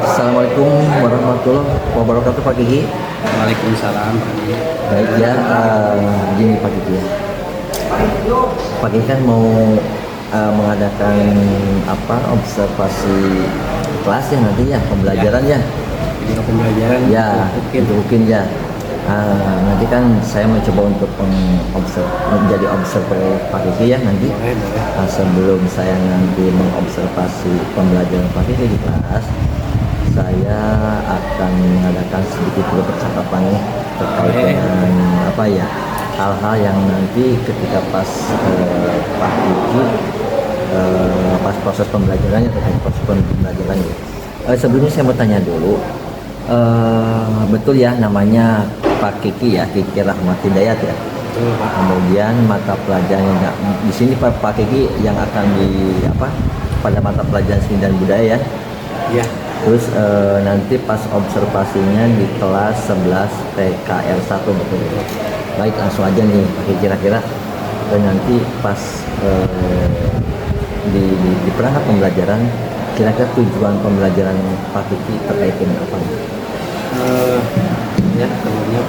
Baik, assalamualaikum warahmatullahi wabarakatuh Pak Kiki. Waalaikumsalam Pak Andi. Baik ya, gini Pak Kiki ya. Pak Kiki kan mau mengadakan observasi kelas ya nanti ya, pembelajaran ya. Video pembelajaran Ya, mungkin. itu mungkin ya. Nanti kan saya mencoba untuk menjadi observer Pak Kiki ya nanti. Boleh. Sebelum saya nanti mengobservasi pembelajaran Pak Kiki di kelas, saya akan mengadakan sedikit percakapan nih terkait dengan hal-hal yang nanti ketika pas Pak Kiki pas proses pembelajarannya terkait proses pembelajarannya. Sebelumnya saya mau tanya dulu, betul ya namanya Pak Kiki ya, Kiki Rahmat Hidayat ya. Kemudian mata pelajarannya di sini Pak Kiki yang akan pada mata pelajaran seni dan budaya ya. Ya. Terus nanti pas observasinya di kelas 11 PKR 1 betul. Baik, langsung aja nih Pak Kiki, kira-kira nanti pas di perangkat pembelajaran, kira-kira tujuan pembelajaran Pak Kiki terkait dengan apa? Ya, kemudian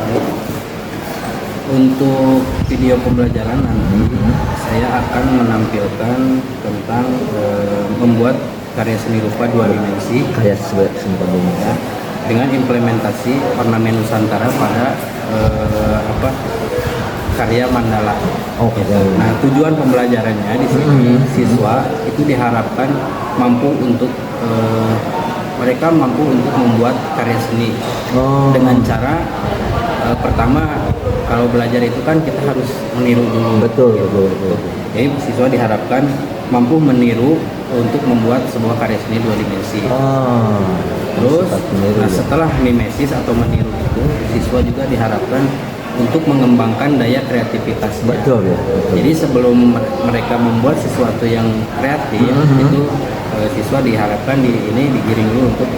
untuk video pembelajaran nanti saya akan menampilkan tentang membuat karya seni rupa dua dimensi Kayak sebelumnya ya, dengan implementasi ornamen Nusantara pada karya mandala. Oke. Nah, tujuan pembelajarannya di sini siswa itu diharapkan mereka mampu untuk membuat karya seni dengan cara pertama, kalau belajar itu kan kita harus meniru dulu. Betul. Jadi siswa diharapkan mampu meniru untuk membuat sebuah karya seni dua dimensi. Terus setelah mimesis atau meniru itu, siswa juga diharapkan untuk mengembangkan daya kreativitasnya. Betul. Jadi sebelum mereka membuat sesuatu yang kreatif, itu siswa diharapkan digiring dulu untuk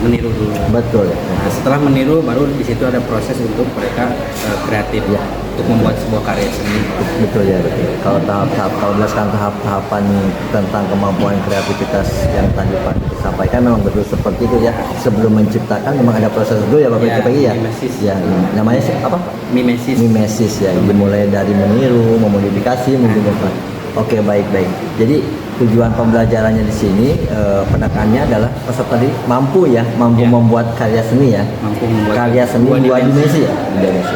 meniru dulu. Betul. Nah, setelah meniru baru di situ ada proses untuk mereka kreatif ya, untuk membuat sebuah karya seni. Betul. Kalau kalau berdasarkan tahap-tahapan tentang kemampuan kreativitas yang tadi Pak sampaikan memang betul seperti itu ya. Sebelum menciptakan memang ada proses dulu ya Bapak ya. Mimesis. Ya, namanya apa? Mimesis. Mimesis ya. Dimulai dari meniru, memodifikasi, mungkin Pak. Oke, baik. Jadi tujuan pembelajarannya di sini penekannya adalah peserta tadi mampu membuat karya seni ya. Mampu membuat karya seni dua dimensi ya.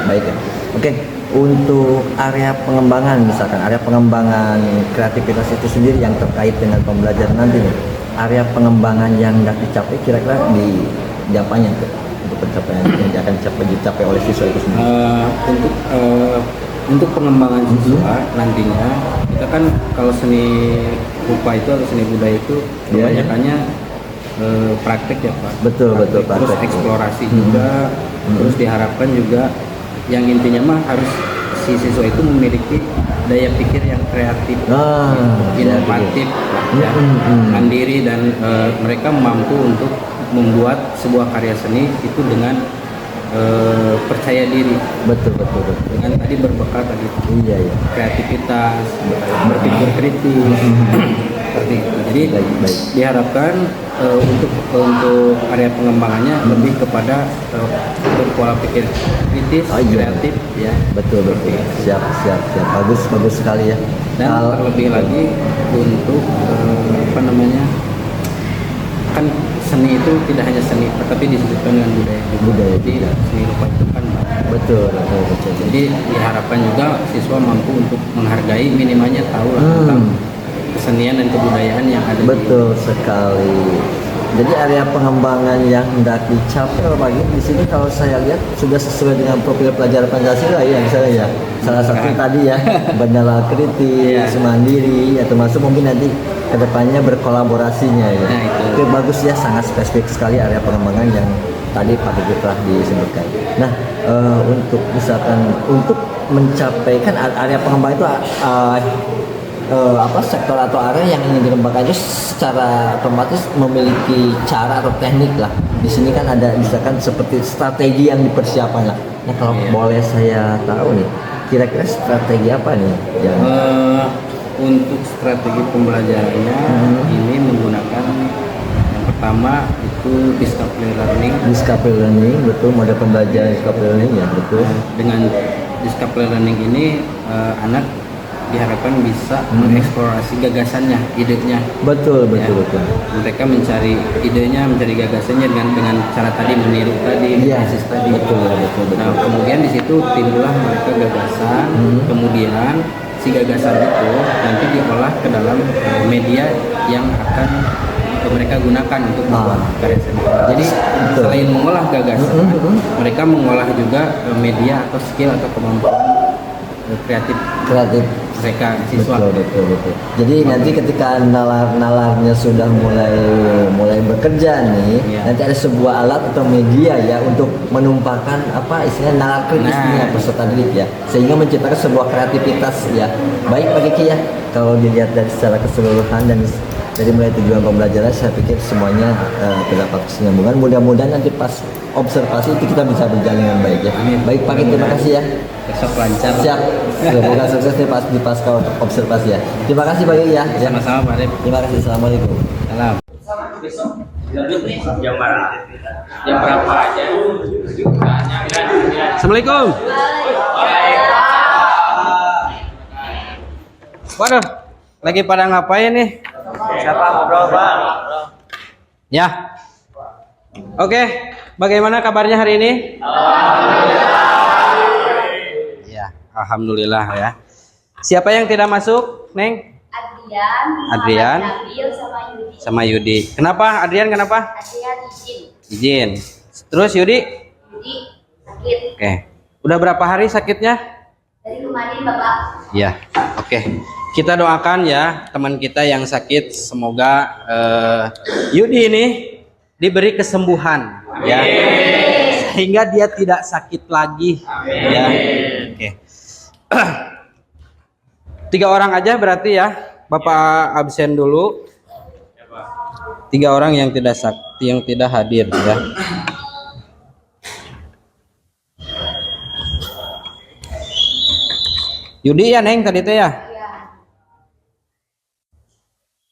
Baik ya. Oke, untuk area pengembangan misalkan area pengembangan kreativitas itu sendiri yang terkait dengan pembelajaran nanti nih. Area pengembangan yang hendak dicapai kira-kira di apanya tuh? Untuk pencapaian yang akan dicapai oleh siswa itu sendiri. Untuk pengembangan siswa nantinya kita kan kalau seni rupa itu atau seni budaya itu kebanyakannya praktek ya Pak. Betul Terus praktek. eksplorasi juga. Terus diharapkan juga yang intinya mah harus si siswa itu memiliki daya pikir yang kreatif, inovatif, mandiri, dan mereka mampu untuk membuat sebuah karya seni itu dengan percaya diri. Betul. Dengan tadi berbekal tadi kreativitas, berpikir kritis, seperti itu. Jadi diharapkan untuk area pengembangannya lebih kepada berpola pikir kritis, kreatif ya. Betul. Siap. Bagus sekali ya. Dan terlebih lagi untuk kan seni itu tidak hanya seni tapi disebutkan dengan budaya. Jadi seni rupa itu kan betul. Jadi diharapkan juga siswa mampu untuk menghargai, minimalnya tahu tentang kesenian dan kebudayaan yang ada. Betul sekali. Jadi area pengembangan yang hendak dicapai bagi di sini kalau saya lihat sudah sesuai dengan profil pelajar Pancasila ya misalnya ya. Salah satu tadi ya bendera kritis, mandiri, ya termasuk mungkin nanti kedepannya berkolaborasinya ya. Itu bagus ya, sangat spesifik sekali area pengembangan yang tadi Pak Kiki telah disebutkan. Nah, untuk misalkan untuk mencapai kan area pengembangan itu sektor atau area yang ingin dikembangkan itu secara otomatis memiliki cara atau teknik lah. Di sini kan ada misalkan seperti strategi yang dipersiapkan lah. Nah, kalau boleh saya tahu nih, kira-kira strategi apa nih yang untuk strategi pembelajarannya ini menggunakan yang pertama itu discovery learning. Discovery learning, betul, model pembelajaran discovery learning ya, betul. Dengan discovery learning ini anak diharapkan bisa mengeksplorasi gagasannya, idenya. Betul, betul, Ya. betul. Mereka mencari idenya, mencari gagasannya dengan cara tadi meniru tadi, Iya, analisis tadi. betul, betul, betul. Nah, kemudian di situ timbullah mereka gagasan. Kemudian si gagasan itu nanti diolah ke dalam media yang akan mereka gunakan untuk membuat karya seni. Jadi Betul. selain mengolah gagasan, mereka mengolah juga media atau skill atau kemampuan kreatif Kreatif. mereka siswa. Betul, betul. Jadi nanti ketika nalarnya sudah mulai bekerja nih, Iya. nanti ada sebuah alat atau media ya untuk menumpahkan apa istilahnya nalar kritisnya peserta didik ya, sehingga menciptakan sebuah kreativitas ya. Baik Pak Kiki ya, kalau dilihat dari secara keseluruhan dan dari mulai tujuan pembelajaran, saya pikir semuanya terdapat kesinambungan. Mudah-mudahan nanti pas observasi itu kita bisa berjalan dengan baik ya. Baik Pak Kiki, terima kasih ya. Besok lancar. Siap. Semoga sukses nih pas di pasca observasi ya. Terima kasih Pak Yai ya. Sama-sama Pak Arif. Terima kasih. Assalamualaikum. Salam. Jam berapa aja? Assalamualaikum. Waduh, lagi pada ngapain nih? Siapa ngobrol, Bang? Ya. Oke, bagaimana kabarnya hari ini? Ya, alhamdulillah ya. Siapa yang tidak masuk, Neng? Adrian, Nabil sama Yudi. Sama Yudi. Kenapa? Adrian kenapa? Adrian izin. Izin. Terus Yudi? Yudi sakit. Oke. Udah berapa hari sakitnya? Dari kemarin Bapak. Ya, oke. Kita doakan ya teman kita yang sakit, semoga Yudi ini diberi kesembuhan ya, sehingga dia tidak sakit lagi. Ya, oke. 3 orang aja berarti ya, Bapak absen dulu. 3 orang yang tidak hadir ya. Yudi ya Neng tadi teh ya. Ya.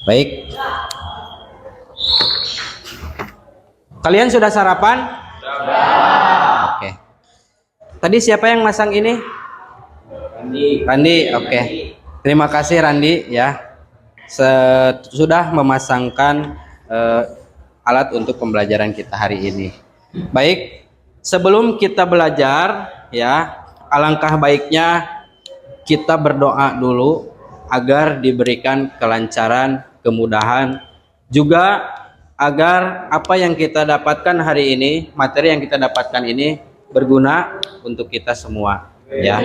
Baik. Kalian sudah sarapan? Sudah. Oke. Tadi siapa yang masang ini? Randi. Oke. Terima kasih Randi ya. Sudah memasangkan alat untuk pembelajaran kita hari ini. Baik. Sebelum kita belajar ya, alangkah baiknya kita berdoa dulu agar diberikan kelancaran, kemudahan, juga agar apa yang kita dapatkan hari ini, materi yang kita dapatkan ini berguna untuk kita semua ya.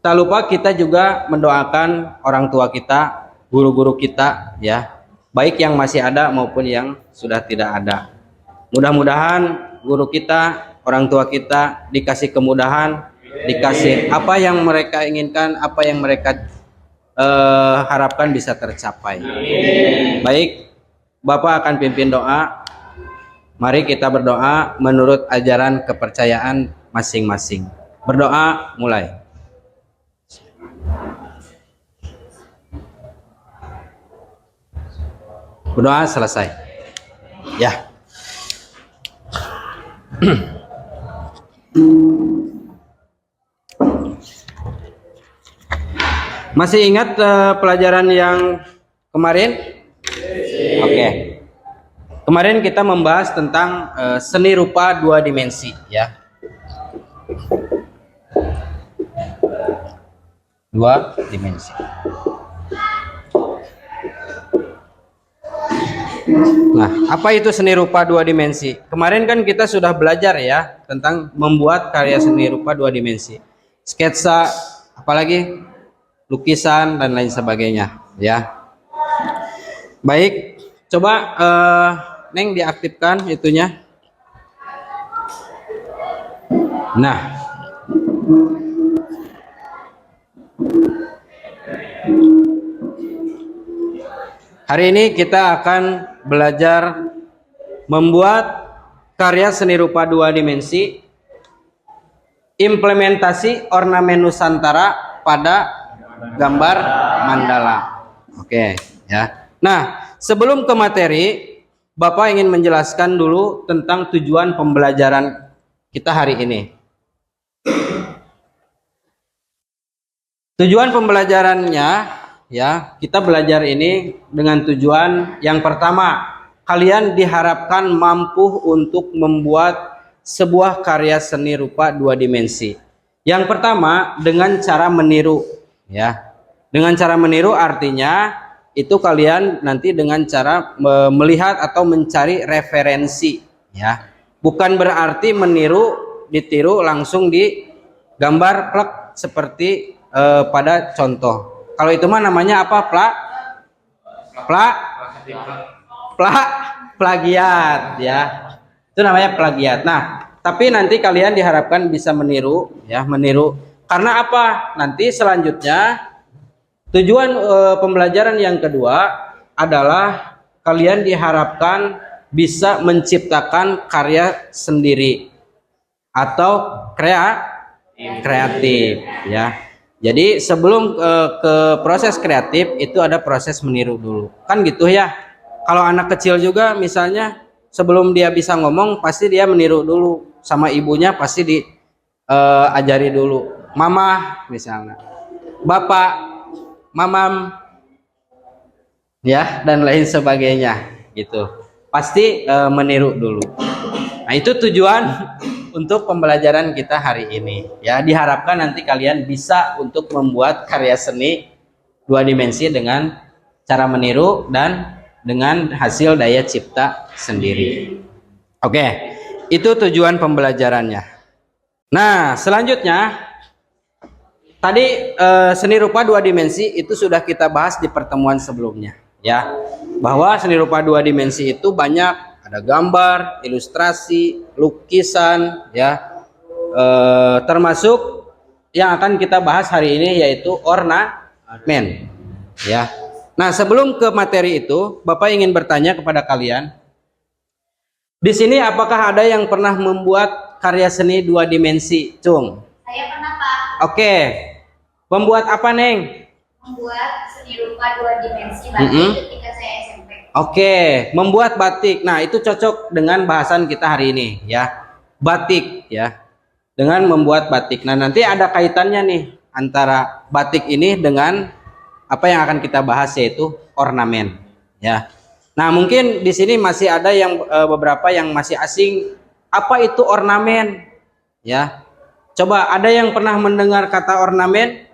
Tak lupa kita juga mendoakan orang tua kita, guru-guru kita ya, baik yang masih ada maupun yang sudah tidak ada. Mudah-mudahan guru kita, orang tua kita dikasih kemudahan, dikasih apa yang mereka inginkan, apa yang mereka harapkan bisa tercapai. Baik, Bapak akan pimpin doa. Mari kita berdoa menurut ajaran kepercayaan masing-masing. Berdoa mulai. Berdoa selesai. Ya. Masih ingat pelajaran yang kemarin? Oke. Kemarin kita membahas tentang seni rupa 2 dimensi ya. 2 dimensi. Nah, apa itu seni rupa 2 dimensi? Kemarin kan kita sudah belajar ya tentang membuat karya seni rupa 2 dimensi. Sketsa, apalagi lukisan dan lain sebagainya ya. Baik, coba Neng diaktifkan itunya. Nah, hari ini kita akan belajar membuat karya seni rupa 2 dimensi, implementasi ornamen Nusantara pada gambar mandala. Oke ya. Nah, sebelum ke materi, Bapak ingin menjelaskan dulu tentang tujuan pembelajaran kita hari ini. Tujuan pembelajarannya, ya, kita belajar ini dengan tujuan yang pertama, kalian diharapkan mampu untuk membuat sebuah karya seni rupa 2 dimensi. Yang pertama dengan cara meniru, ya. Dengan cara meniru artinya itu kalian nanti dengan cara melihat atau mencari referensi, ya. Bukan berarti meniru, ditiru langsung digambar plek seperti pada contoh. Kalau itu mah namanya apa? Plagiat, ya. Itu namanya plagiat. Nah, tapi nanti kalian diharapkan bisa meniru, ya, meniru. Karena apa? Nanti selanjutnya tujuan pembelajaran yang kedua adalah kalian diharapkan bisa menciptakan karya sendiri atau kreatif, ya. Jadi sebelum ke proses kreatif itu ada proses meniru dulu. Kan gitu ya. Kalau anak kecil juga misalnya sebelum dia bisa ngomong pasti dia meniru dulu sama ibunya, pasti diajari dulu. Mama misalnya. Bapak, mamam, ya, dan lain sebagainya gitu. Pasti meniru dulu. Nah, itu tujuan untuk pembelajaran kita hari ini, ya. Diharapkan nanti kalian bisa untuk membuat karya seni 2 dimensi dengan cara meniru dan dengan hasil daya cipta sendiri. Oke, itu tujuan pembelajarannya. Nah, selanjutnya tadi seni rupa 2 dimensi itu sudah kita bahas di pertemuan sebelumnya, ya. Bahwa seni rupa 2 dimensi itu banyak, ada gambar, ilustrasi, lukisan, ya, termasuk yang akan kita bahas hari ini yaitu ornamen, ya. Nah, sebelum ke materi itu, Bapak ingin bertanya kepada kalian, di sini apakah ada yang pernah membuat karya seni 2 dimensi, Cung? Saya pernah, Pak, Oke, membuat apa, Neng? membuat seni rupa 2 dimensi batik ketika saya SMP. Oke, membuat batik. Nah, itu cocok dengan bahasan kita hari ini, ya. Batik, ya. Dengan membuat batik. Nah, nanti ada kaitannya nih antara batik ini dengan apa yang akan kita bahas yaitu ornamen, ya. Nah, mungkin di sini masih ada yang beberapa yang masih asing. Apa itu ornamen? Ya. Coba ada yang pernah mendengar kata ornamen?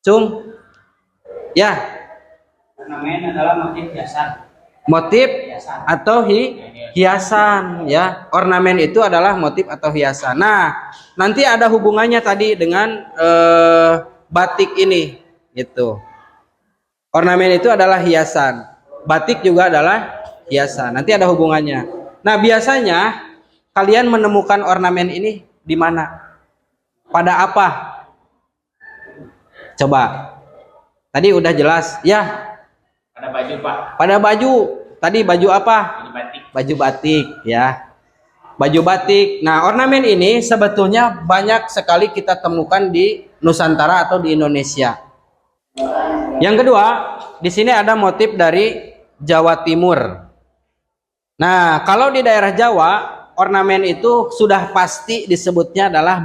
Cung? Ya. Ornamen adalah motif hiasan. Motif atau hiasan, ya. Ornamen itu adalah motif atau hiasan. Nah, nanti ada hubungannya tadi dengan batik ini, gitu. Ornamen itu adalah hiasan, batik juga adalah hiasan. Nanti ada hubungannya. Nah, biasanya kalian menemukan ornamen ini di mana? Pada apa? Coba. Tadi udah jelas, ya. Pada baju, Pak. Pada baju. Tadi baju apa? Baju batik. Baju batik, ya. Baju batik. Nah, ornamen ini sebetulnya banyak sekali kita temukan di Nusantara atau di Indonesia. Yang kedua, di sini ada motif dari Jawa Timur. Nah, kalau di daerah Jawa, ornamen itu sudah pasti disebutnya adalah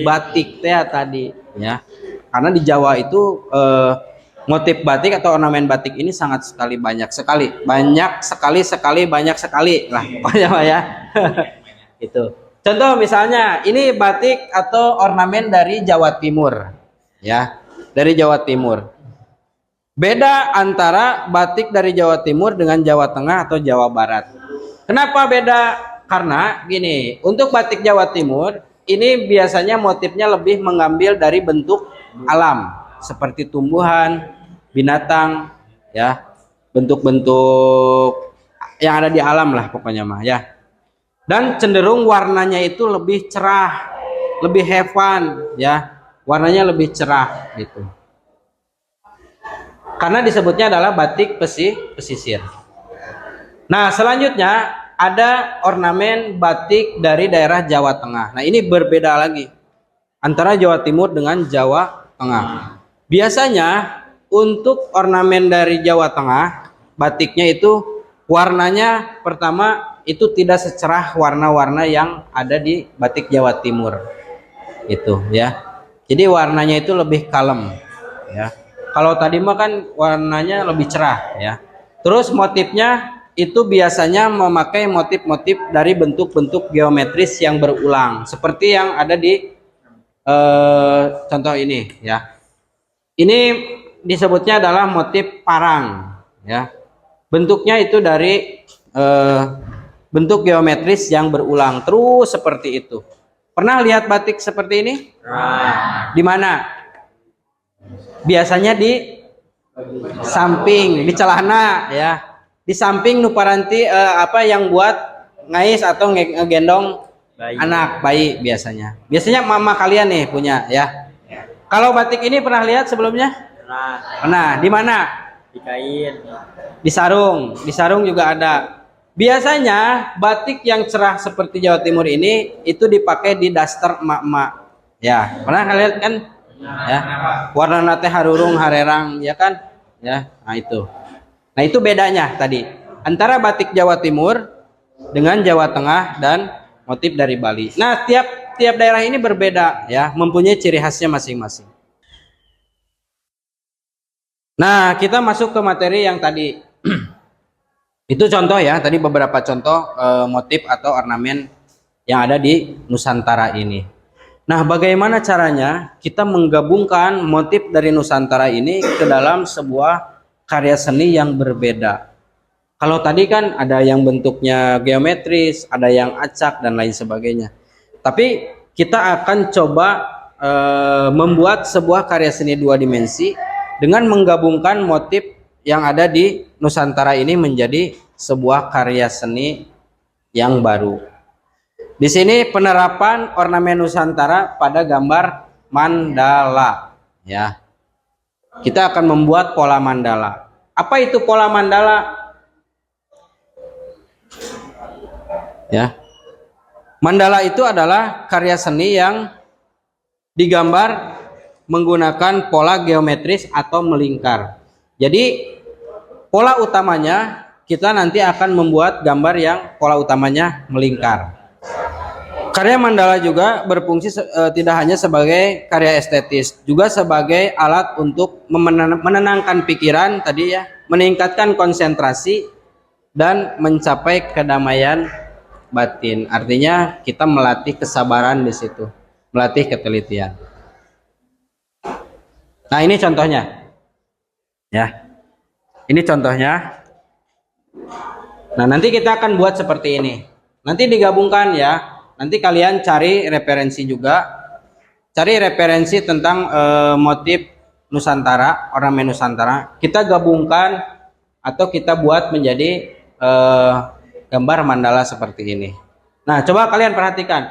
batik teh tadi, ya. Karena di Jawa itu motif batik atau ornamen batik ini sangat sekali banyak sekali lah pokoknya ya. Itu contoh misalnya ini batik atau ornamen dari Jawa Timur, ya, dari Jawa Timur. Beda antara batik dari Jawa Timur dengan Jawa Tengah atau Jawa Barat. Kenapa beda? Karena gini, untuk batik Jawa Timur ini biasanya motifnya lebih mengambil dari bentuk alam seperti tumbuhan, binatang, ya, bentuk-bentuk yang ada di alam lah pokoknya mah, ya. Dan cenderung warnanya itu lebih cerah, lebih have fun, ya, warnanya lebih cerah gitu. Karena disebutnya adalah batik pesisir. Nah, selanjutnya ada ornamen batik dari daerah Jawa Tengah. Nah, ini berbeda lagi antara Jawa Timur dengan Jawa Tengah. Biasanya untuk ornamen dari Jawa Tengah, batiknya itu warnanya pertama itu tidak secerah warna-warna yang ada di batik Jawa Timur. Itu ya. Jadi warnanya itu lebih kalem ya. Kalau tadi mah kan warnanya lebih cerah ya. Terus motifnya itu biasanya memakai motif-motif dari bentuk-bentuk geometris yang berulang seperti yang ada di contoh ini ya. Ini disebutnya adalah motif parang ya. Bentuknya itu dari bentuk geometris yang berulang terus seperti itu. Pernah lihat batik seperti ini? Di mana? Biasanya di samping, di celana ya. Di samping nuparanti apa yang buat ngais atau ngegendong anak bayi biasanya. Biasanya mama kalian nih punya ya. Kalau batik ini pernah lihat sebelumnya? Pernah. Di mana? Di kain. Di sarung juga ada. Biasanya batik yang cerah seperti Jawa Timur ini itu dipakai di daster emak-emak. Ya, pernah kalian kan? Ya. Warna nate harurung harerang ya kan? Ya, nah itu. Nah, itu bedanya tadi antara batik Jawa Timur dengan Jawa Tengah dan motif dari Bali. Nah, tiap daerah ini berbeda ya, mempunyai ciri khasnya masing-masing. Nah, kita masuk ke materi yang tadi. Itu contoh ya, tadi beberapa contoh motif atau ornamen yang ada di Nusantara ini. Nah, bagaimana caranya kita menggabungkan motif dari Nusantara ini ke dalam sebuah karya seni yang berbeda? Kalau tadi kan ada yang bentuknya geometris, ada yang acak dan lain sebagainya. Tapi kita akan coba membuat sebuah karya seni dua dimensi dengan menggabungkan motif yang ada di Nusantara ini menjadi sebuah karya seni yang baru. Di sini penerapan ornamen Nusantara pada gambar mandala ya. Kita akan membuat pola mandala. Apa itu pola mandala? Ya. Mandala itu adalah karya seni yang digambar menggunakan pola geometris atau melingkar. Jadi pola utamanya kita nanti akan membuat gambar yang pola utamanya melingkar. Karya mandala juga berfungsi tidak hanya sebagai karya estetis, juga sebagai alat untuk menenangkan pikiran tadi ya, meningkatkan konsentrasi dan mencapai kedamaian batin. Artinya kita melatih kesabaran di situ, melatih ketelitian. Nah, ini contohnya. Ya. Ini contohnya. Nah, nanti kita akan buat seperti ini. Nanti digabungkan ya. Nanti kalian cari referensi juga. Cari referensi tentang motif Nusantara, ornamen Nusantara. Kita gabungkan atau kita buat menjadi gambar mandala seperti ini. Nah, coba kalian perhatikan.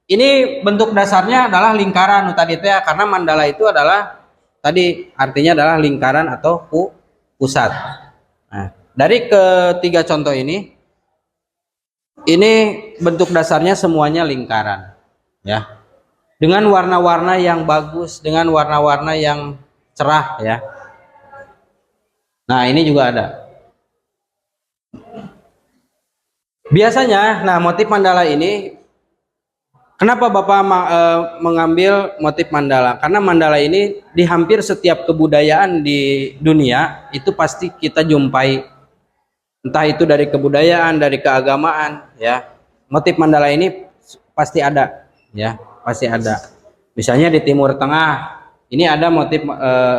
Ini bentuk dasarnya adalah lingkaran tadi ya, karena mandala itu adalah tadi artinya adalah lingkaran atau pusat. Nah, dari ketiga contoh ini bentuk dasarnya semuanya lingkaran ya, dengan warna-warna yang bagus, dengan warna-warna yang cerah ya. Nah, ini juga ada biasanya. Nah, motif mandala ini kenapa Bapak mengambil motif mandala? Karena mandala ini di hampir setiap kebudayaan di dunia itu pasti kita jumpai. Entah itu dari kebudayaan, dari keagamaan, ya. Motif mandala ini pasti ada, ya, pasti ada. Misalnya di Timur Tengah, ini ada motif,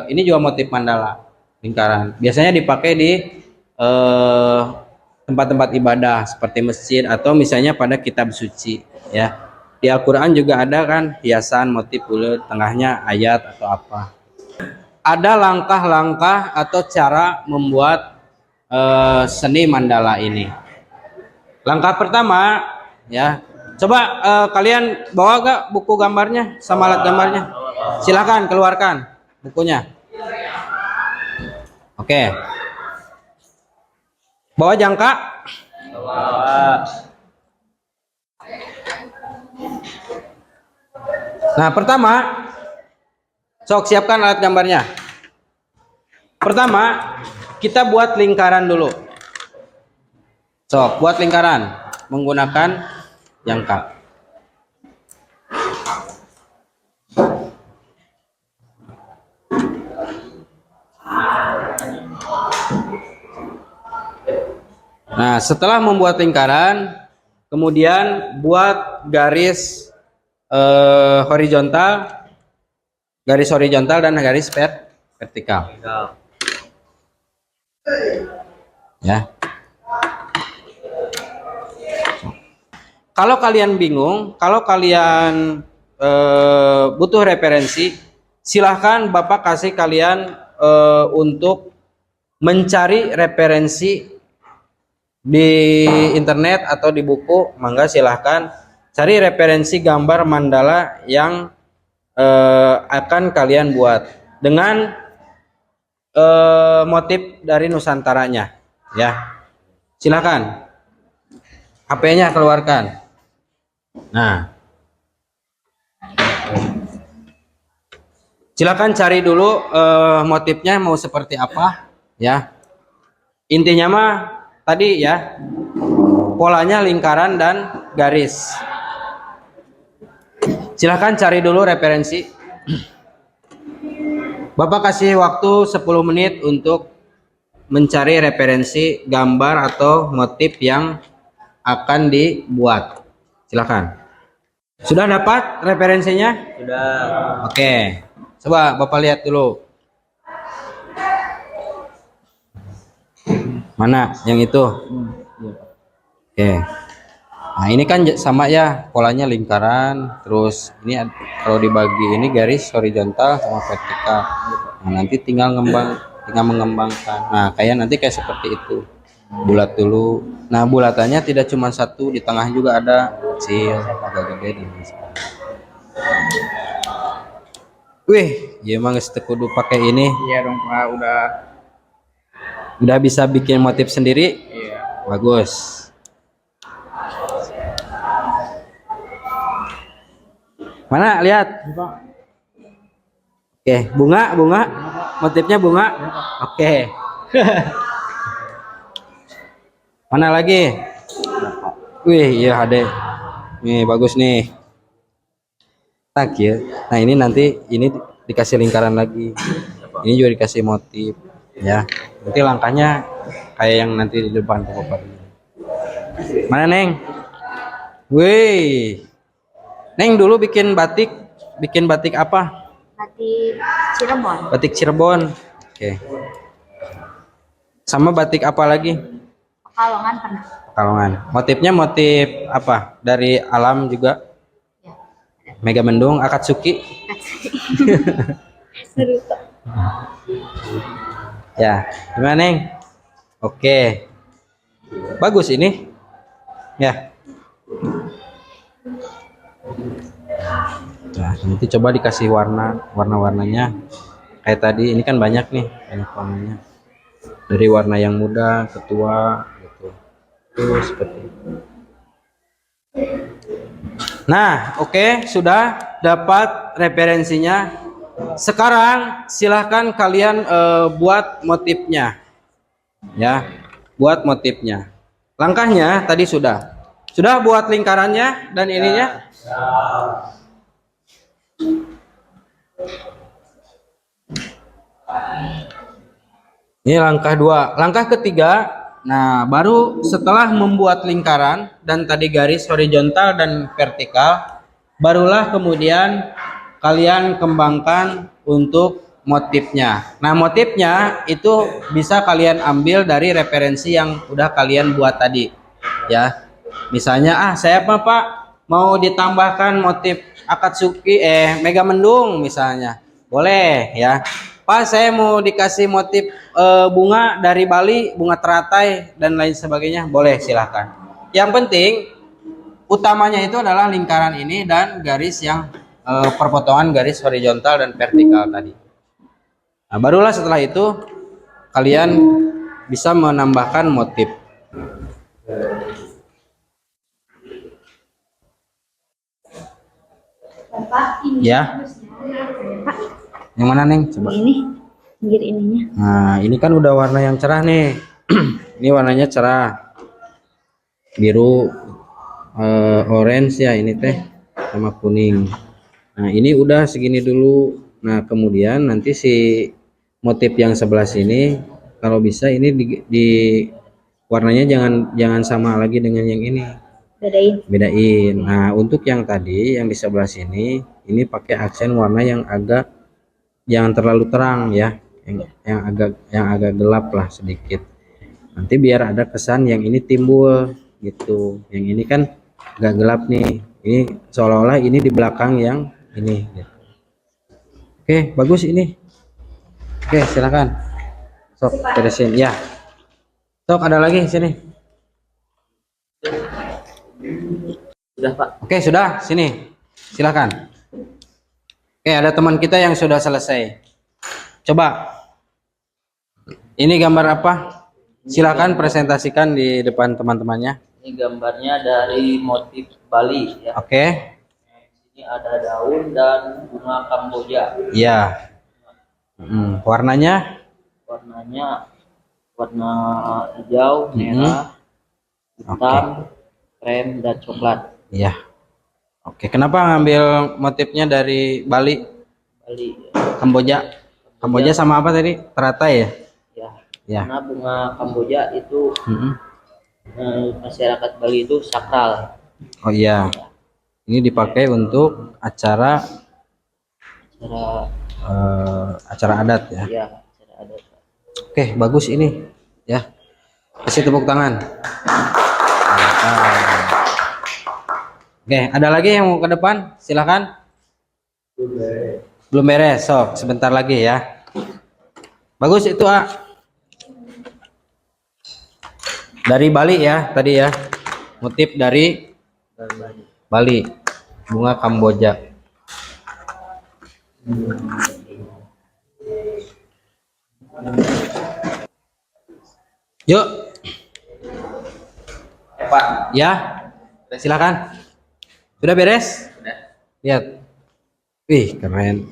ini juga motif mandala, lingkaran. Biasanya dipakai di tempat-tempat ibadah seperti masjid atau misalnya pada kitab suci, ya. Di Al-Quran juga ada kan hiasan motif bulat, tengahnya ayat atau apa. Ada langkah-langkah atau cara membuat seni mandala ini. Langkah pertama ya, coba kalian bawa gak buku gambarnya sama alat gambarnya? Silahkan keluarkan bukunya. Oke. Bawa jangka. Nah, pertama sok siapkan alat gambarnya. Pertama kita buat lingkaran dulu. Sok, buat lingkaran menggunakan jangka. Nah, setelah membuat lingkaran, kemudian buat garis horizontal, dan garis vertikal. Ya. Kalau kalian bingung, kalau kalian butuh referensi, silahkan Bapak kasih kalian untuk mencari referensi di internet atau di buku. Mangga silahkan cari referensi gambar mandala yang akan kalian buat dengan motif dari Nusantaranya, ya. Silahkan HP-nya keluarkan. Nah, silakan cari dulu motifnya mau seperti apa, ya. Intinya mah tadi ya, polanya lingkaran dan garis. Silahkan cari dulu referensi. Bapak kasih waktu 10 menit untuk mencari referensi gambar atau motif yang akan dibuat. Silakan. Sudah dapat referensinya? Sudah. Oke. Coba Bapak lihat dulu. Mana yang itu? Oke. Nah, ini kan sama ya, polanya lingkaran, terus ini kalau dibagi ini garis horizontal sama vertikal. Nah, nanti tinggal mengembangkan. Nah, nanti kayak seperti itu. Bulat dulu. Nah, bulatannya tidak cuma satu, di tengah juga ada kecil, agak gede dan sebagainya. Wih, ya emang kudu pakai ini. Iya dong Pak, Udah bisa bikin motif sendiri. iya. Bagus. Mana lihat? Oke, bunga. Motifnya bunga. Oke. Mana lagi? Wih, iya ada. Nih bagus nih. Tak ya. Nah, ini nanti ini dikasih lingkaran lagi. Ini juga dikasih motif, ya. Nanti langkahnya kayak yang nanti di depan Bapak. Mana Neng? Wih. Neng dulu bikin batik apa? Batik Cirebon. Batik Cirebon. Oke. Sama batik apa lagi? Pekalongan pernah. Pekalongan. Motifnya motif apa? Dari alam juga? Ya. Mega Mendung, Akatsuki. Seru tuh. Ya, gimana Neng? Oke. Bagus ini. Ya. Nah, nanti coba dikasih warna-warnanya. Kayak tadi, ini kan banyak nih, banyak warnanya. Dari warna yang muda ke tua gitu. Tuh seperti itu. Nah, oke, sudah dapat referensinya. Sekarang silahkan kalian buat motifnya. Ya, buat motifnya. Langkahnya tadi sudah buat lingkarannya dan ininya. Ini langkah 2. Langkah ketiga, nah baru setelah membuat lingkaran dan tadi garis horizontal dan vertikal, barulah kemudian kalian kembangkan untuk motifnya. Nah, motifnya itu bisa kalian ambil dari referensi yang udah kalian buat tadi, ya. Misalnya, saya Pak mau ditambahkan motif Akatsuki, Mega Mendung misalnya, boleh ya. Pak, saya mau dikasih motif bunga dari Bali, bunga teratai dan lain sebagainya, boleh, silahkan. Yang penting utamanya itu adalah lingkaran ini dan garis yang perpotongan garis horizontal dan vertikal tadi. Nah, barulah setelah itu kalian bisa menambahkan motif. Bapak, ini Ya. Pak, Yang mana Neng? Coba. ini pinggir ininya. Nah, ini kan udah warna yang cerah nih. Ini warnanya cerah. biru, orange ya ini teh, sama kuning. Nah ini udah segini dulu. Nah kemudian nanti si motif yang sebelah sini kalau bisa ini di warnanya jangan sama lagi dengan yang ini, bedain. Nah untuk yang tadi yang di sebelah sini ini pakai aksen warna yang agak, jangan terlalu terang ya, yang agak gelap lah sedikit, nanti biar ada kesan yang ini timbul gitu. Yang ini kan agak gelap nih, ini seolah-olah ini di belakang yang ini gitu. Oke bagus ini. Oke silakan sok beresin ya. Sok ada lagi sini. Sudah Pak. Oke sudah, sini silakan. Oke ada teman kita yang sudah selesai. Coba ini gambar apa? Silakan presentasikan di depan teman-temannya. Ini gambarnya dari motif Bali ya. Oke. Ini ada daun dan bunga Kamboja. Iya. Warnanya? Warnanya warna hijau, merah, hitam, krem dan coklat. Iya. Oke. Kenapa ngambil motifnya dari Bali? Bali. Kamboja. Kamboja sama apa tadi? Teratai ya? Ya. Karena bunga Kamboja itu masyarakat Bali itu sakral. Oh iya. Ini dipakai untuk acara adat ya. Iya, acara adat. Oke, bagus ini ya. Kasih tepuk tangan. Oke, ada lagi yang mau ke depan? Silakan. Belum beres, sok sebentar lagi ya. Bagus itu dari Bali ya tadi ya, motif dari Bali, bunga Kamboja. Yuk Pak, ya, silakan. Sudah beres? sudah. Lihat, wih keren,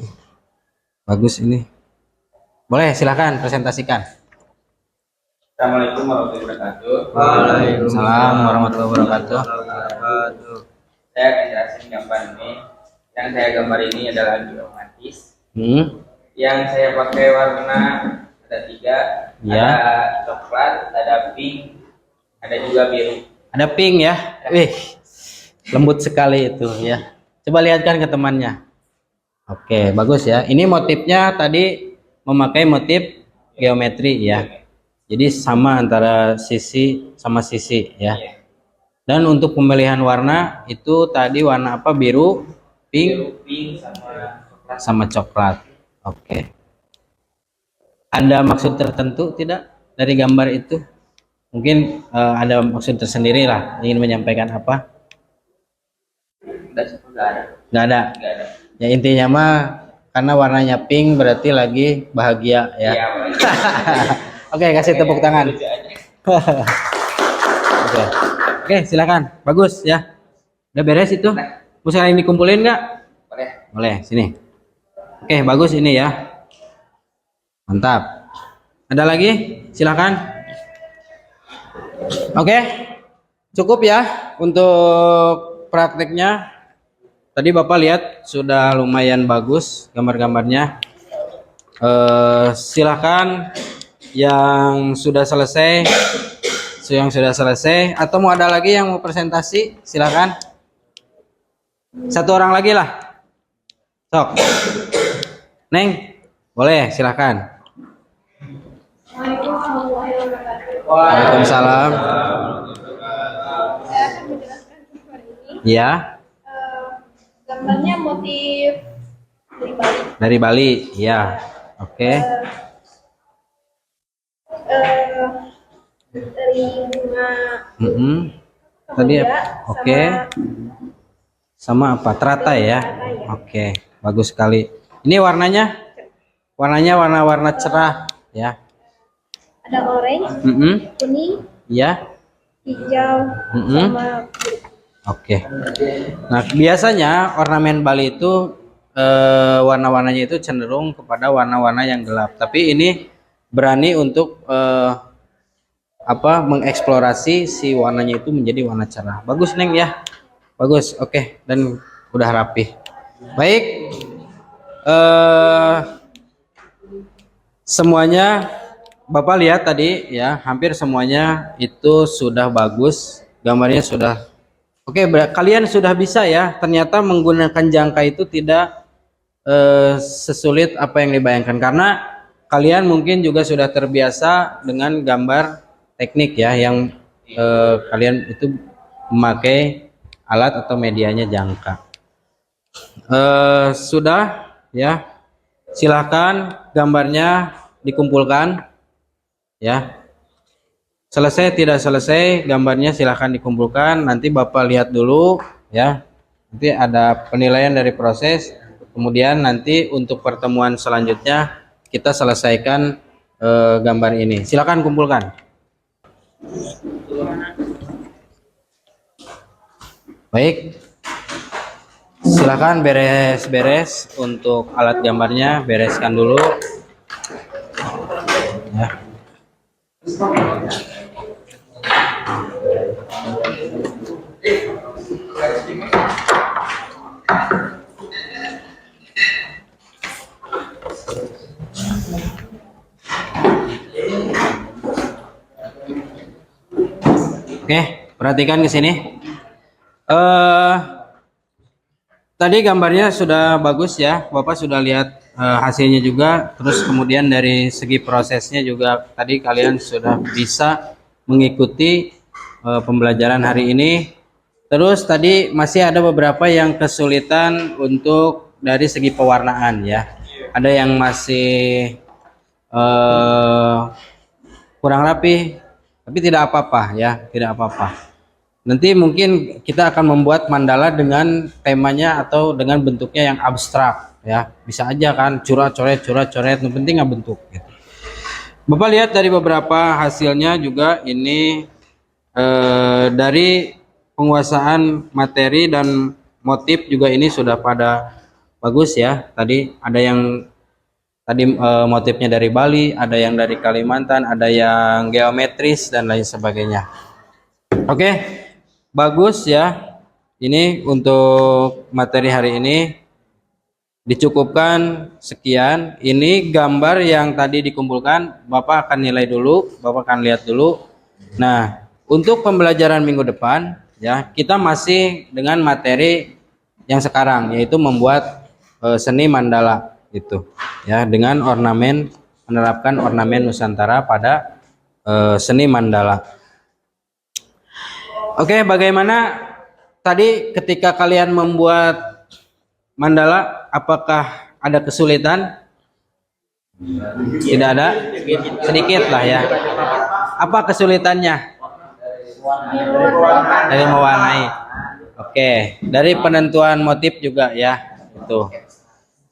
bagus ini. Boleh silakan presentasikan. Assalamualaikum warahmatullahi wabarakatuh. Waalaikumsalam warahmatullahi wabarakatuh. Saya akan jelasin gambar ini. Yang saya gambar ini adalah geomatis. Yang saya pakai warna ada 3, Ya. ada coklat, ada pink, ada juga biru. Ada pink ya, wih lembut sekali itu ya. Coba lihatkan ke temannya. Oke bagus ya. Ini motifnya tadi memakai motif geometri ya. Jadi sama antara sisi sama sisi ya. Dan untuk pemilihan warna itu tadi warna apa? Biru, pink, Pink sama coklat. Oke. Ada maksud tertentu tidak dari gambar itu? Mungkin ada maksud tersendiri lah, ingin menyampaikan apa? Enggak ada. Nggak ada. Enggak ada. Ya intinya mah karena warnanya pink berarti lagi bahagia ya. Iya, Oke, kasih tepuk tangan. Oke, silakan. Bagus ya. Udah beres itu? Mau sekarang dikumpulin nggak? Boleh. Boleh, sini. Oke, bagus ini ya. Mantap. Ada lagi? Silakan. Oke. Cukup ya untuk prakteknya. Tadi Bapak lihat sudah lumayan bagus gambar-gambarnya. Silakan yang sudah selesai, atau mau ada lagi yang mau presentasi, silakan. Satu orang lagi lah. Sok. Neng, boleh silakan. Waalaikumsalam. Saya akan menjelaskan gambar ini. Ya. Gambarnya motif dari Bali. Dari Bali, ya. Oke. Dari bunga Tadi ya. Kamboja Oke. Sama apa? Teratai ya. Oke, bagus sekali. Ini warnanya? Warnanya warna-warna cerah ya. ada orange, kuning, Ya. hijau, sama biru. Oke. Nah, biasanya ornamen Bali itu warna-warnanya itu cenderung kepada warna-warna yang gelap. Tapi ini berani untuk mengeksplorasi si warnanya itu menjadi warna cerah. Bagus Neng ya, bagus. Oke, dan udah rapi. Baik, semuanya Bapak lihat tadi ya, hampir semuanya itu sudah bagus, gambarnya sudah oke. Kalian sudah bisa ya, ternyata menggunakan jangka itu tidak sesulit apa yang dibayangkan, karena kalian mungkin juga sudah terbiasa dengan gambar teknik ya, yang kalian itu memakai alat atau medianya jangka. Sudah ya, silahkan gambarnya dikumpulkan ya. Selesai tidak selesai gambarnya silahkan dikumpulkan, nanti Bapak lihat dulu ya, nanti ada penilaian dari proses. Kemudian nanti untuk pertemuan selanjutnya kita selesaikan gambar ini. Silakan kumpulkan. Baik. Silakan beres-beres untuk alat gambarnya, bereskan dulu. Ya. Oke, perhatikan ke sini. Tadi gambarnya sudah bagus ya, Bapak sudah lihat hasilnya juga. Terus kemudian dari segi prosesnya juga tadi kalian sudah bisa mengikuti pembelajaran hari ini. Terus tadi masih ada beberapa yang kesulitan untuk dari segi pewarnaan ya. Ada yang masih kurang rapi. Tapi tidak apa-apa ya, tidak apa-apa. Nanti mungkin kita akan membuat mandala dengan temanya atau dengan bentuknya yang abstrak ya. Bisa aja kan coret-coret, yang penting nggak bentuk gitu. Bapak lihat dari beberapa hasilnya juga ini dari penguasaan materi dan motif juga ini sudah pada bagus ya. Tadi ada yang motifnya dari Bali, ada yang dari Kalimantan, ada yang geometris dan lain sebagainya. Oke, bagus ya. Ini untuk materi hari ini dicukupkan sekian. Ini gambar yang tadi dikumpulkan, Bapak akan nilai dulu, Bapak akan lihat dulu. Nah, untuk pembelajaran minggu depan ya, kita masih dengan materi yang sekarang, yaitu membuat seni mandala itu ya, dengan ornamen, menerapkan ornamen Nusantara pada seni mandala. Oke, bagaimana tadi ketika kalian membuat mandala, apakah ada kesulitan? Tidak ada? Sedikit lah ya. Apa kesulitannya? Dari mewarnai. Oke, dari penentuan motif juga ya, itu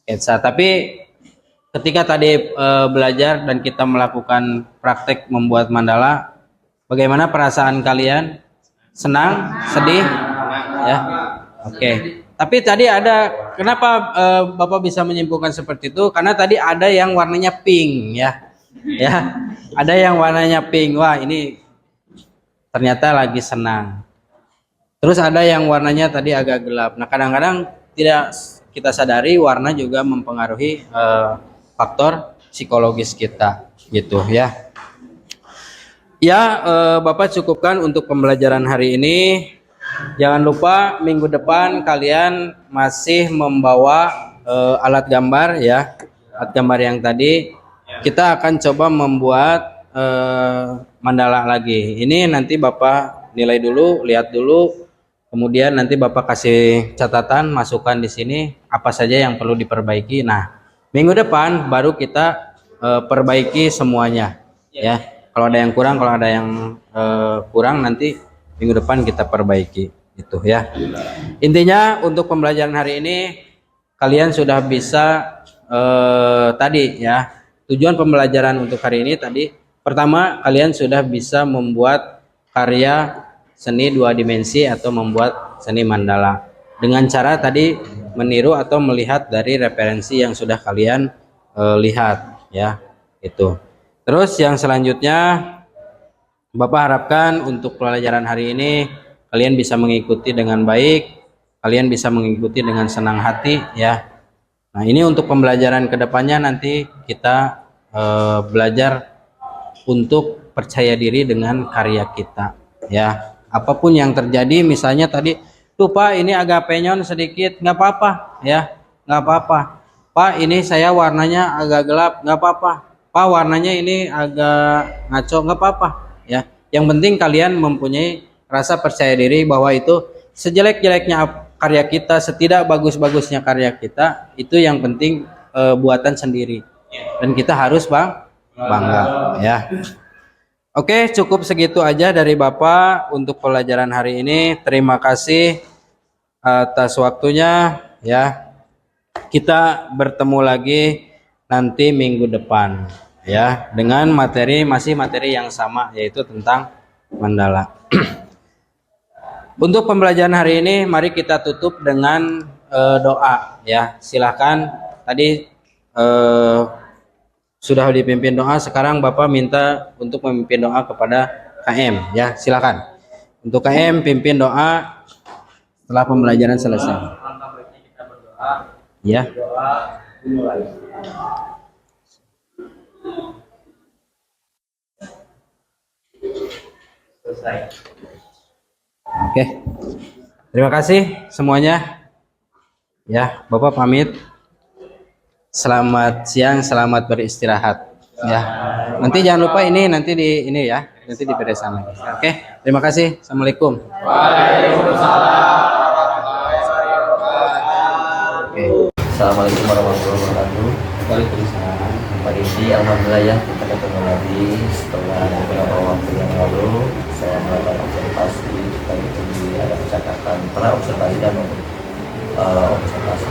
sketsa. Tapi ketika tadi belajar dan kita melakukan praktek membuat mandala, bagaimana perasaan kalian? Senang, sedih, ya? Oke. Tapi tadi ada, kenapa Bapak bisa menyimpulkan seperti itu? Karena tadi ada yang warnanya pink, ya, ya, ada yang warnanya pink. Wah, ini ternyata lagi senang. Terus ada yang warnanya tadi agak gelap. Nah, kadang-kadang tidak kita sadari warna juga mempengaruhi faktor psikologis kita, gitu ya. Ya, Bapak cukupkan untuk pembelajaran hari ini. Jangan lupa minggu depan kalian masih membawa alat gambar ya, alat gambar yang tadi. Kita akan coba membuat mandala lagi. Ini nanti Bapak nilai dulu, lihat dulu. Kemudian nanti Bapak kasih catatan, masukkan di sini apa saja yang perlu diperbaiki. Nah, minggu depan baru kita perbaiki semuanya ya. Kalau ada yang kurang, kalau ada yang kurang nanti minggu depan kita perbaiki itu ya. Intinya untuk pembelajaran hari ini kalian sudah bisa tadi ya. Tujuan pembelajaran untuk hari ini tadi, pertama kalian sudah bisa membuat karya seni 2 dimensi atau membuat seni mandala dengan cara tadi meniru atau melihat dari referensi yang sudah kalian lihat ya, itu. Terus yang selanjutnya Bapak harapkan untuk pelajaran hari ini kalian bisa mengikuti dengan baik, kalian bisa mengikuti dengan senang hati ya. Nah, ini untuk pembelajaran kedepannya nanti kita belajar untuk percaya diri dengan karya kita ya. Apapun yang terjadi, misalnya tadi tuh Pak ini agak penyon sedikit, nggak apa-apa ya, nggak apa-apa. Pak ini saya warnanya agak gelap, nggak apa-apa. Pak warnanya ini agak ngaco, nggak apa-apa ya. Yang penting kalian mempunyai rasa percaya diri bahwa itu sejelek-jeleknya karya kita, setidak bagus-bagusnya karya kita, itu yang penting buatan sendiri. Dan kita harus bangga ya. Oke, cukup segitu aja dari Bapak untuk pelajaran hari ini. Terima kasih atas waktunya ya. Kita bertemu lagi nanti minggu depan ya, dengan masih materi yang sama, yaitu tentang mandala. Untuk pembelajaran hari ini mari kita tutup dengan doa ya. Silahkan, tadi sudah dipimpin doa, sekarang Bapak minta untuk memimpin doa kepada KM ya. Silakan untuk KM pimpin doa setelah pembelajaran selesai ya. Oke, terima kasih semuanya ya. Bapak pamit. Selamat siang, selamat beristirahat ya. Nanti jangan lupa ini nanti di ini ya, nanti dibereskan lagi. Oke, terima kasih. Assalamualaikum. Oke. Assalamualaikum warahmatullahi wabarakatuh. Waalaikumsalam. Pak Isi, alhamdulillah ya kita ketemu lagi setelah beberapa waktu yang lalu. Saya melakukan observasi, tadi itu ada percakapan pra observasi dan observasi.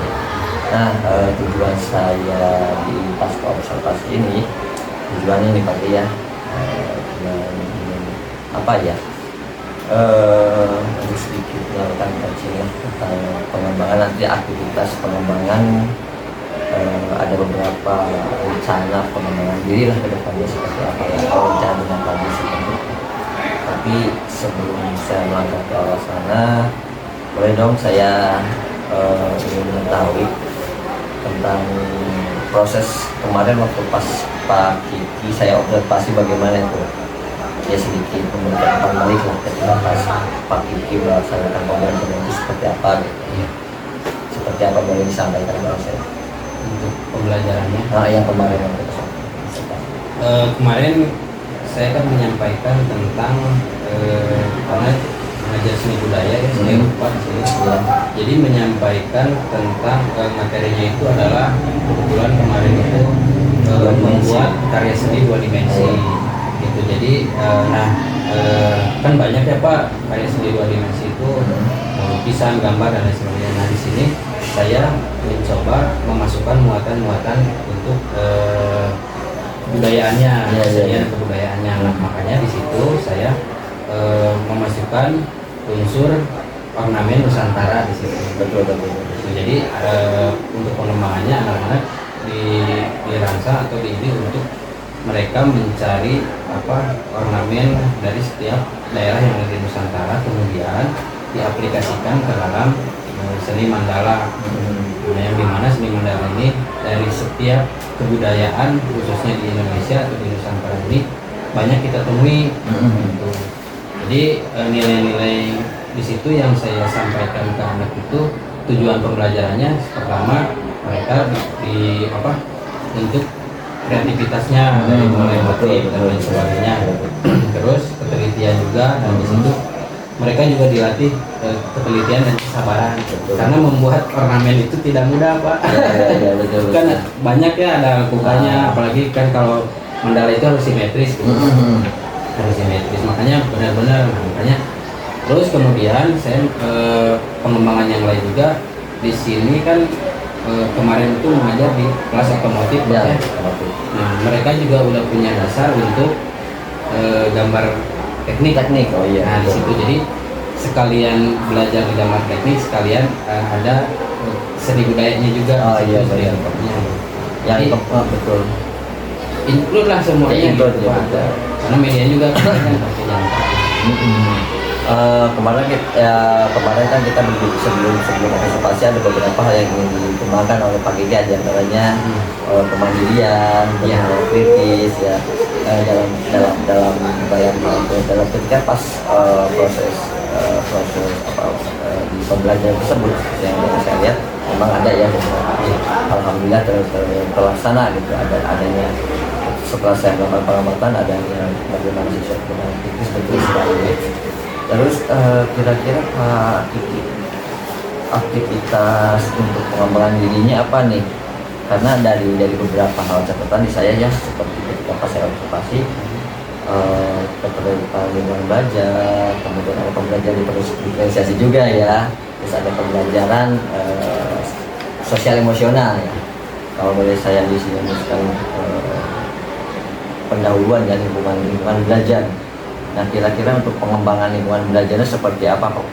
Nah, tujuan saya di pasca observasi ini, tujuannya ini Pak ya, apa ya? Untuk sedikit melakukan coaching tentang pengembangan nanti aktivitas pengembangan. Ada beberapa rencana pengembangan diri lah ke depannya seperti apa ya, rencana dengan tadi seperti. Tapi sebelum saya melangkah ke arah sana, boleh dong saya ingin mengetahui tentang proses kemarin waktu pas Pak Kiki saya observasi bagaimana itu ya, sedikit memberikan balik lah ketika pas Pak Kiki melaksanakan pembelajaran itu seperti apa gitu. Seperti apa boleh disampaikan kepada saya Untuk pembelajarannya yang kemarin yang kemarin saya kan menyampaikan tentang karena mengajar seni budaya ya, saya lupa di sini. Jadi menyampaikan tentang materinya itu adalah kebetulan kemarin itu membuat karya seni 2 dimensi gitu. Jadi kan banyak ya Pak karya seni 2 dimensi itu, lukisan, gambar dan lain sebagainya. Nah di sini saya mencoba memasukkan muatan-muatan untuk budayaannya, kebudayaannya. Nah, makanya di situ saya memasukkan unsur ornamen Nusantara di situ. Betul. Jadi untuk pengembangannya anak-anak dirangsang atau diidik untuk mereka mencari ornamen dari setiap daerah yang ada di Nusantara, kemudian diaplikasikan ke dalam seni mandala. Yang dimana seni mandala ini dari setiap kebudayaan khususnya di Indonesia atau di Nusantara ini banyak kita temui. Gitu. Jadi nilai-nilai di situ yang saya sampaikan ke anak itu, tujuan pembelajarannya pertama mereka untuk kreativitasnya dari mulai motif dan lain sebagainya. Terus ketelitian juga, dan di situ mereka juga dilatih ketelitian dan kesabaran. Karena membuat ornamen itu tidak mudah Pak. Betul. Kan banyak ya, ada kukanya, apalagi kan kalau mandala itu harus simetris gitu. Harus simetris, makanya benar-benar terus kemudian saya pengembangan yang lain juga di sini kan kemarin itu mengajar di kelas otomotif ya. Nah mereka juga udah punya dasar untuk gambar teknik. Oh iya. Nah di situ jadi sekalian belajar di gambar teknik, sekalian ada seni budayanya juga. Oh iya, betul. Yang betul. Include lah semuanya. Betul. karena media juga kan pakai jantan. Kemarin kan kita sebelum antisipasi ada beberapa hal yang ingin dikembangkan oleh Pak Gigi, diantaranya kemandirian, kritis ya, dalam bayar dalam ketika pas proses di pembelajaran tersebut yang saya lihat memang ada ya, alhamdulillah terlaksana gitu, adanya setelah saya melakukan pengamatan adanya bagaimana siswa kritis betul sekali. Terus kira-kira Pak Kiki aktivitas untuk pengembangan dirinya apa nih? Karena dari beberapa hal catatan di saya ya, seperti ketika pas saya observasi keterlibatan lingkungan belajar, kemudian ada pembelajaran diferensiasi juga ya, terus ada pembelajaran sosial emosional ya. Kalau boleh saya di sini misalkan pendahuluan dan lingkungan belajar. Nah, kira-kira untuk pengembangan lingkungan belajarnya seperti apa kok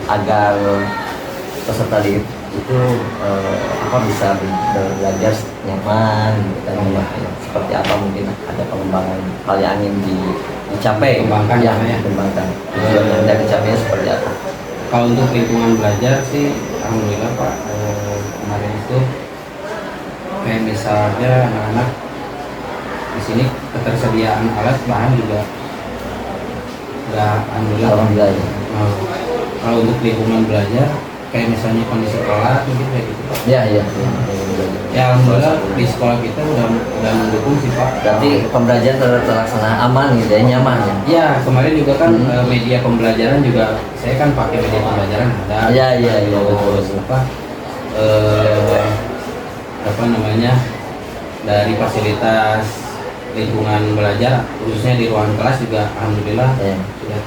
agar peserta didik itu bisa belajar nyaman gitu kan, seperti apa mungkin ada pengembangan hal yang ingin dicapai, dikembangkan tujuan yang dari dicapainya seperti apa? Kalau untuk lingkungan belajar sih alhamdulillah Pak, kemarin itu kayak misalnya anak-anak di sini ketersediaan alat bahan juga udah alhamdulillah. Kalau untuk lingkungan belajar kayak misalnya kondisi kelas mungkin kayak gitu Pak. Ya Alhamdulillah di sekolah kita udah mendukung sih Pak. Berarti pembelajaran terlaksana aman gitu ya, nyaman ya. Ya, kemarin juga kan media pembelajaran juga saya kan pakai media pembelajaran ada. Iya Terus apa namanya, dari fasilitas lingkungan belajar khususnya di ruang kelas juga alhamdulillah sudah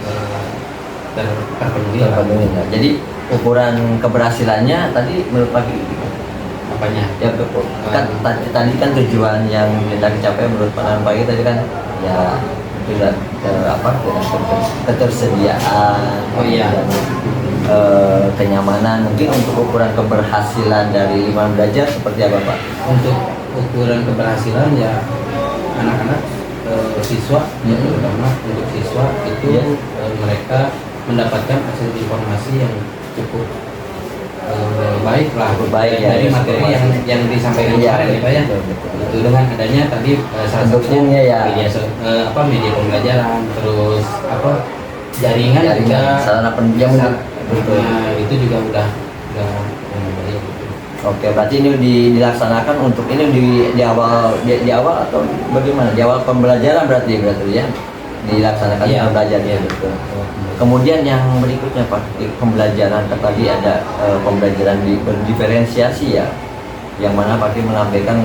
terpenuhi. Jadi ukuran keberhasilannya tadi menurut Pak Kiki apanya? Ya kan tadi kan tujuan yang kita capai menurut Pak Kiki tadi kan ya tidak ketersediaan, dan kenyamanan. Mungkin untuk ukuran keberhasilan dari lingkungan belajar seperti apa Pak? Untuk ukuran keberhasilan ya anak-anak siswa terutama untuk siswa itu mereka mendapatkan akses informasi yang cukup baik dari materi yang disampaikan kemarin ya Pak ya. Itu dengan adanya tadi salah satunya media pembelajaran, terus jaringan juga sarana penunjang itu juga udah Oke, berarti ini dilaksanakan untuk ini di awal atau bagaimana? Di awal pembelajaran berarti ya dilaksanakan pembelajarannya gitu. Kemudian yang berikutnya Pak, di pembelajaran tadi ada pembelajaran berdiferensiasi ya, yang mana Pak menampilkan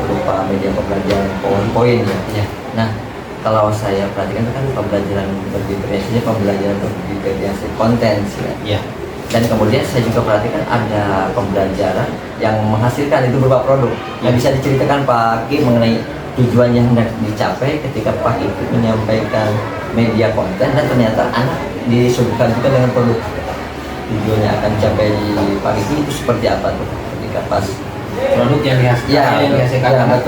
berupa media pembelajaran poin-poin ya. Nah, kalau saya perhatikan kan pembelajaran berdiferensiasi, pembelajaran berdiferensiasi konten ya. Dan kemudian saya juga perhatikan ada pembelajaran yang menghasilkan itu berupa produk. Yang bisa diceritakan Pak Ki mengenai tujuan yang hendak dicapai ketika Pak Ki menyampaikan media konten dan ternyata anak disuguhkan juga dengan produk. Tujuannya akan capai di Pak Ki itu seperti apa tuh ketika pas produk yang dihasilkan anak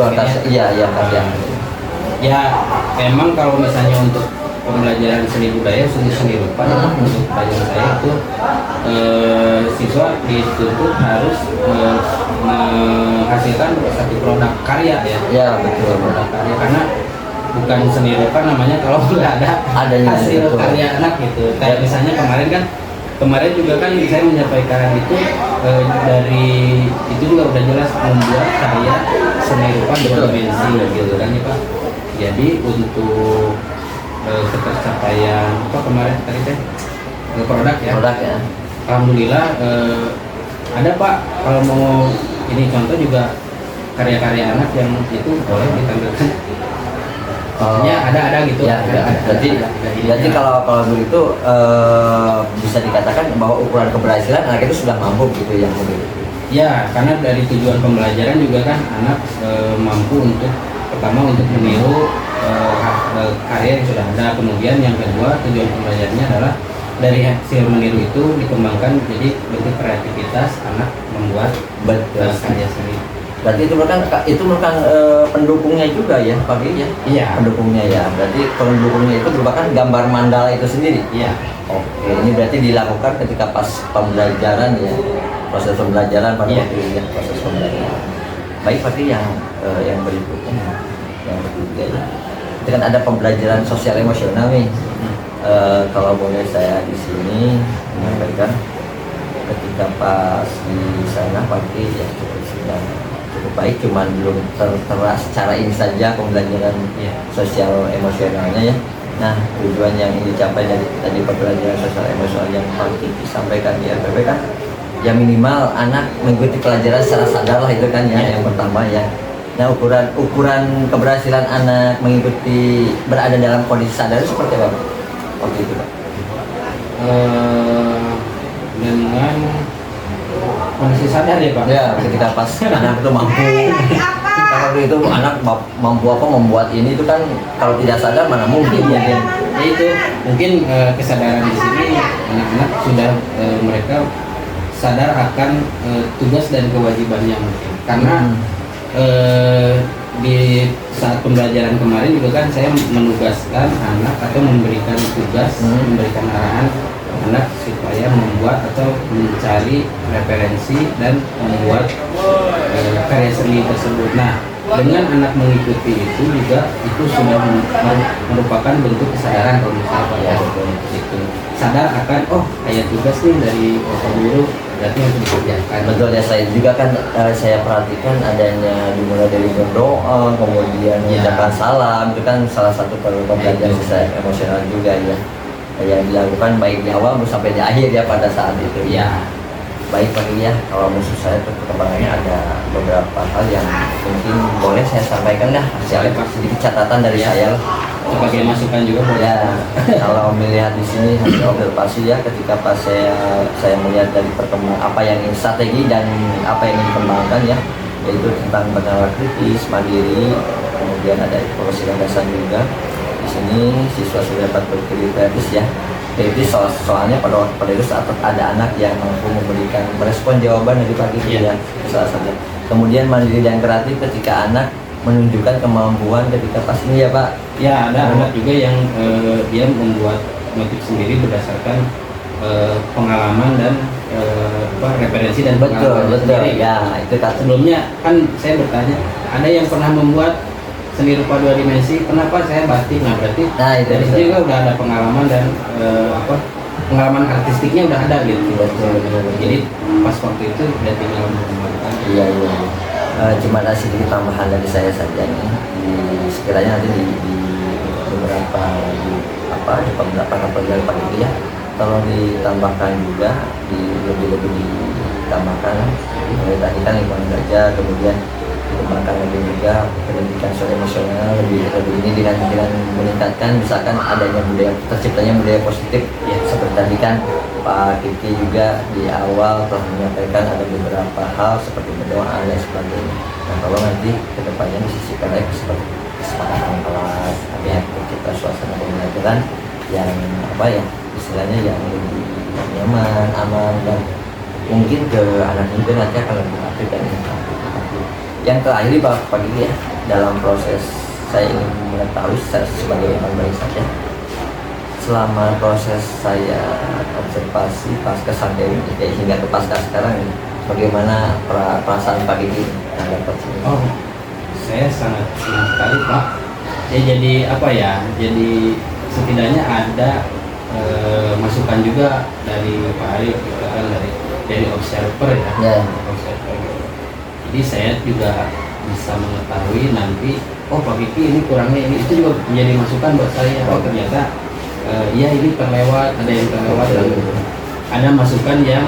ya memang kalau misalnya untuk pembelajaran seni budaya, seni rupa untuk pelajaran saya itu siswa dituntut harus menghasilkan satu produk karya betul, produk karya, karena bukan seni rupa namanya kalau nggak ada hasil karya anak gitu. Kayak misalnya kemarin juga kan saya menyampaikan itu dari itu juga udah jelas membuat karya seni rupa dua dimensi gitu kan ya Pak. Jadi untuk ketercapaian kemarin tadi teh produk ya. Alhamdulillah ada Pak, kalau mau ini contoh juga karya-karya anak yang itu boleh ditampilkan. Ada gitu. Berarti kalau begitu bisa dikatakan bahwa ukuran keberhasilan anak itu sudah mampu gitu yang begitu. Ya, karena dari tujuan pembelajaran juga kan anak mampu untuk pertama untuk meniru karya yang sudah ada, kemudian yang kedua tujuan pembelajarannya adalah dari hasil meniru itu dikembangkan jadi bentuk kreativitas anak membuat karya seni. Berarti itu merupakan pendukungnya juga ya Pak Gigi ya? Iya. Pendukungnya ya. Berarti pendukungnya itu merupakan gambar mandala itu sendiri. Iya. Oke, ini berarti dilakukan ketika pas pembelajaran ya, proses pembelajaran pada Iya. waktu itu ya, proses pembelajaran. Baik Pak Gigi, yang berikutnya, yang ketiga ya. Itu kan ada pembelajaran sosial emosional nih. Kalau boleh saya di sini menyampaikan ketika pas di sana Pak Gigi ya cukup baik, cuman belum tertera secara ini saja pembelajaran sosial emosionalnya ya. Nah, tujuan yang ingin dicapai dari tadi pembelajaran sosial emosional yang Pak Kiki sampaikan di RPP kan ya minimal anak mengikuti pelajaran secara sadar lah, itu kan ya yang pertama ya. Nah, ukuran keberhasilan anak mengikuti berada dalam kondisi sadar itu seperti apa waktu itu Pak? Dengan kondisi sadar ya Pak. Ya, ketika pas anak itu mampu, kalau itu anak mampu apa membuat ini itu kan kalau tidak sadar mana mungkin Ya, mungkin. ya itu mungkin kesadaran di sini anak-anak sudah mereka sadar akan tugas dan kewajibannya mungkin. Karena di saat pembelajaran kemarin juga kan saya menugaskan anak atau memberikan tugas, memberikan arahan anak supaya membuat atau mencari referensi dan membuat karya seni tersebut. Nah, dengan anak mengikuti itu juga itu sudah merupakan bentuk kesadaran kalau misalnya Pak ya, itu sadar akan kayak tugas nih dari Bapak Guru berarti harus dikerjakan. Betul ya, saya juga kan saya perhatikan adanya dimulai dari berdoa, kemudian mengucapkan salam, itu kan salah satu pembelajaran sosial emosional juga ya, yang dilakukan baik di awal sampai di akhir ya pada saat itu ya. Baik Pak ya, kalau maksud saya perkembangannya ada beberapa hal yang mungkin boleh saya sampaikan dah, sedikit catatan dari saya sebagai masukan juga boleh. ya. Kalau melihat di sini hasil observasi ya, ketika pas saya melihat dari perkembangan apa yang strategi dan apa yang ingin dikembangkan ya, yaitu tentang penerapan kritis, mandiri, kemudian ada evaluasi gagasan juga. Di sini siswa sudah dapat berpikir kritis ya. Kritis soalnya pada itu saat ada anak yang mampu memberikan merespon jawaban dari pagi ya, salah satu. Kemudian mandiri dan kreatif ketika anak menunjukkan kemampuan ketika pas ini ya Pak. Ya, ada anak juga yang dia membuat motif sendiri berdasarkan pengalaman dan referensi dan pengalaman sendiri. Ya, itu kan sebelumnya kan saya bertanya, ada yang pernah membuat seni rupa 2 dimensi, kenapa saya batik? Nah, berarti dari situ juga udah ada pengalaman dan pengalaman artistiknya udah ada gitu. Jadi pas waktu itu udah tinggal mengembangkan. Iya. Cuma ada sedikit tambahan dari saya saja nih. Sekiranya nanti di beberapa di pembelajaran pagi itu ya, tolong ditambahkan juga, lebih ditambahkan. Tadi kan lingkungan belajar, kemudian dikembangkan lagi juga pendidikan sosial emosional lebih ini dengan meningkatkan misalkan adanya terciptanya budaya positif ya, seperti tadi kan Pak Kiki juga di awal telah menyampaikan ada beberapa hal seperti berdoa dan sebagainya. Nah, kalau nanti kedepannya disisipkan lagi seperti kesepakatan kelas, ada tercipta suasana pembelajaran yang istilahnya yang lebih nyaman, aman, dan mungkin ke anak muda nanti akan lebih aktif dan interaktif. Yang terakhir Pak Gigi ya, dalam proses saya ingin mengetahui sebagai orang saja, selama proses saya observasi pasca sampai hingga ke pasca sekarang ini, bagaimana perasaan Pak Gigi terhadap ini? Saya sangat senang sekali Pak. Ya jadi jadi setidaknya ada masukan juga dari Pak Arif, kan dari observer ya. Observer. Jadi saya juga bisa mengetahui nanti, Pak Kiki ini kurangnya ini, itu juga menjadi masukan buat saya. Ternyata ya ini terlewat, ada yang terlewat, dan ada masukan yang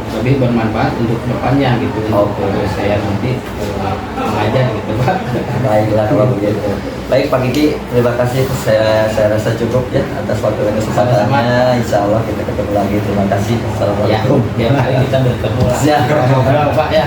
lebih bermanfaat untuk depannya gitu. Untuk saya nanti mengajar gitu Pak. Baiklah kalau begitu. Baik Pak Kiki, terima kasih. Saya rasa cukup ya atas waktu dan kesempatannya. Insya Allah kita ketemu lagi. Terima kasih. Assalamualaikum. Ya, biar hari kita bertemu lah. Siap. Pak ya.